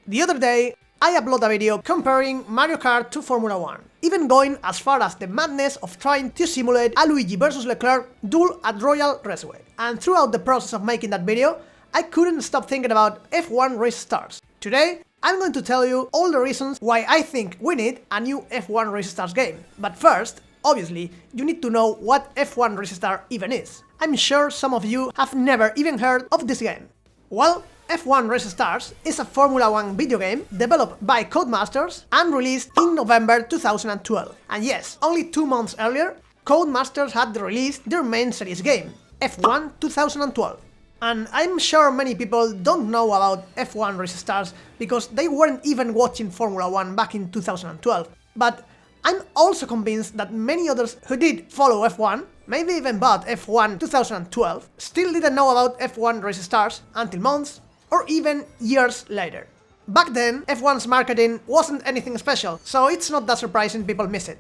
The other day, I uploaded a video comparing Mario Kart to Formula 1, even going as far as the madness of trying to simulate a Luigi vs Leclerc duel at Royal Raceway. And throughout the process of making that video, I couldn't stop thinking about F1 race stars. Today, I'm going to tell you all the reasons why I think we need a new F1 Race Stars game. But first, obviously, you need to know what F1 Race Star even is. I'm sure some of you have never even heard of this game. Well, F1 Race Stars is a Formula 1 video game developed by Codemasters and released in November 2012. And yes, only 2 months earlier, Codemasters had released their main series game, F1 2012. And I'm sure many people don't know about F1 Race Stars because they weren't even watching Formula 1 back in 2012. But I'm also convinced that many others who did follow F1, maybe even bought F1 2012, still didn't know about F1 Race Stars until months or even years later. Back then, F1's marketing wasn't anything special, so it's not that surprising people miss it.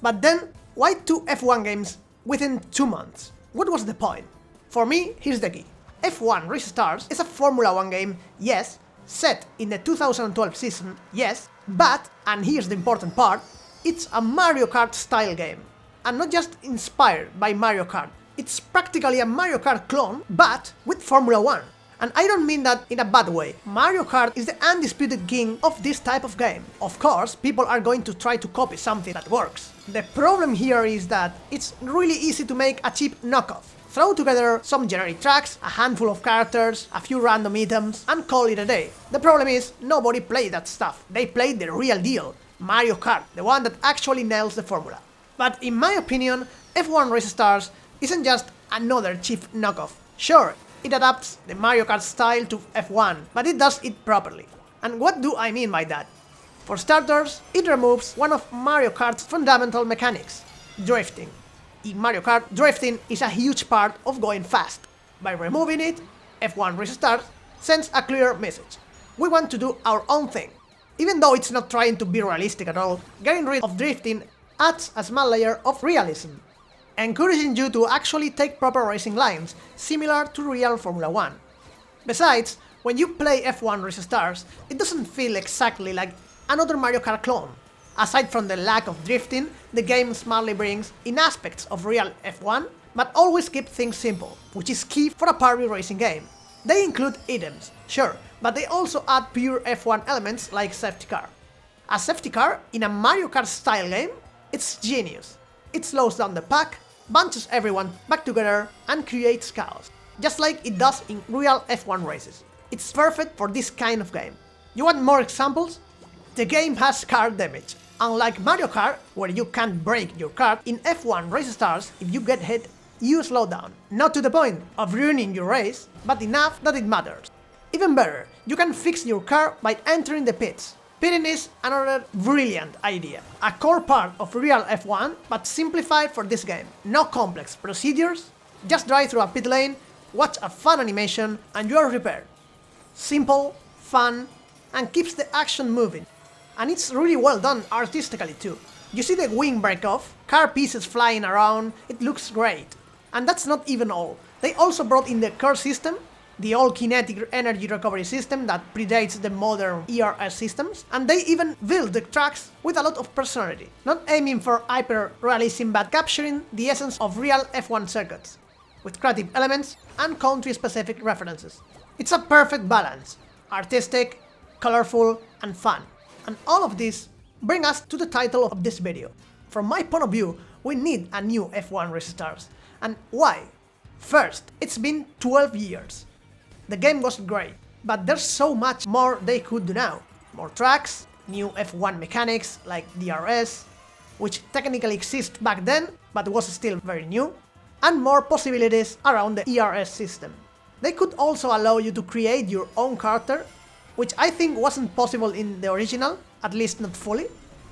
But then, why 2 F1 games within 2 months? What was the point? For me, here's the key. F1 Race Stars is a Formula 1 game, yes, set in the 2012 season, yes, but, and here's the important part, it's a Mario Kart style game. And not just inspired by Mario Kart, it's practically a Mario Kart clone, but with Formula 1. And I don't mean that in a bad way. Mario Kart is the undisputed king of this type of game. Of course, people are going to try to copy something that works. The problem here is that it's really easy to make a cheap knockoff. Throw together some generic tracks, a handful of characters, a few random items, and call it a day. The problem is, nobody played that stuff. They played the real deal, Mario Kart, the one that actually nails the formula. But in my opinion, F1 Race Stars isn't just another cheap knockoff. Sure, it adapts the Mario Kart style to F1, but it does it properly. And what do I mean by that? For starters, it removes one of Mario Kart's fundamental mechanics, drifting. In Mario Kart, drifting is a huge part of going fast. By removing it, F1 Race Stars sends a clear message. We want to do our own thing. Even though it's not trying to be realistic at all, getting rid of drifting adds a small layer of realism, encouraging you to actually take proper racing lines, similar to real Formula 1. Besides, when you play F1 Race Stars, it doesn't feel exactly like another Mario Kart clone. Aside from the lack of drifting, the game smartly brings in aspects of real F1, but always keep things simple, which is key for a party racing game. They include items, sure, but they also add pure F1 elements like safety car. A safety car in a Mario Kart style game? It's genius. It slows down the pack, bunches everyone back together, and creates chaos, just like it does in real F1 races. It's perfect for this kind of game. You want more examples? The game has car damage. Unlike Mario Kart, where you can't break your car, in F1 Race Stars, if you get hit, you slow down. Not to the point of ruining your race, but enough that it matters. Even better, you can fix your car by entering the pits. Pitting is another brilliant idea. A core part of real F1, but simplified for this game. No complex procedures, just drive through a pit lane, watch a fun animation, and you are prepared. Simple, fun, and keeps the action moving. And it's really well done artistically too. You see the wing break off, car pieces flying around, it looks great. And that's not even all. They also brought in the core system, the old kinetic energy recovery system that predates the modern ERS systems, and they even built the tracks with a lot of personality, not aiming for hyper-realism but capturing the essence of real F1 circuits, with creative elements and country-specific references. It's a perfect balance, artistic, colorful, and fun. And all of this brings us to the title of this video. From my point of view, we need a new F1 Race Stars. And why? First, it's been 12 years. The game was great, but there's so much more they could do now. More tracks, new F1 mechanics like DRS, which technically existed back then, but was still very new, and more possibilities around the ERS system. They could also allow you to create your own character, which I think wasn't possible in the original, at least not fully,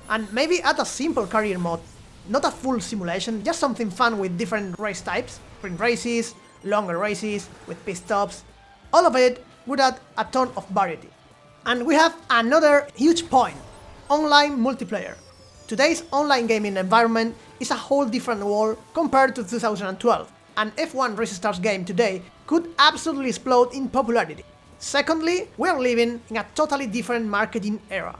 and maybe add a simple career mode, not a full simulation, just something fun with different race types, sprint races, longer races, with pit stops. All of it would add a ton of variety. And we have another huge point, online multiplayer. Today's online gaming environment is a whole different world compared to 2012. An F1 Race Stars game today could absolutely explode in popularity. Secondly, we are living in a totally different marketing era.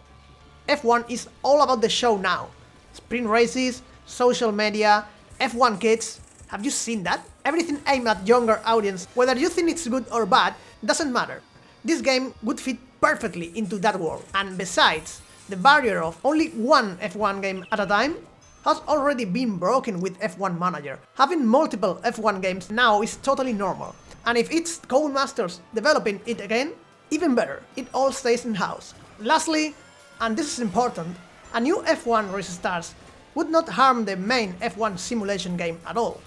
F1 is all about the show now. Sprint races, social media, F1 kids. Have you seen that? Everything aimed at younger audience, whether you think it's good or bad, doesn't matter. This game would fit perfectly into that world. And besides, the barrier of only one F1 game at a time has already been broken with F1 Manager. Having multiple F1 games now is totally normal. And if it's Codemasters developing it again, even better, it all stays in-house. Lastly, and this is important, a new F1 Race Stars would not harm the main F1 simulation game at all.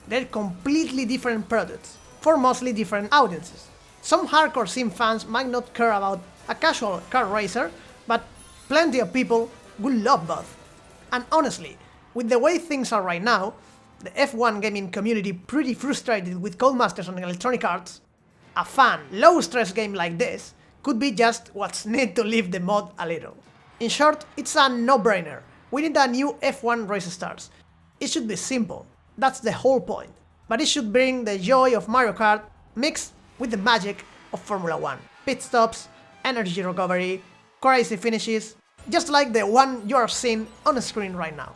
They're completely different products, for mostly different audiences. Some hardcore sim fans might not care about a casual car racer, but plenty of people will love both. And honestly, with the way things are right now, the F1 gaming community pretty frustrated with Codemasters on Electronic Arts, a fun, low-stress game like this could be just what's needed to lift the mod a little. In short, it's a no-brainer. We need a new F1 Race Stars. It should be simple, that's the whole point. But it should bring the joy of Mario Kart mixed with the magic of Formula 1. Pit stops, energy recovery, crazy finishes, just like the one you're seeing on the screen right now.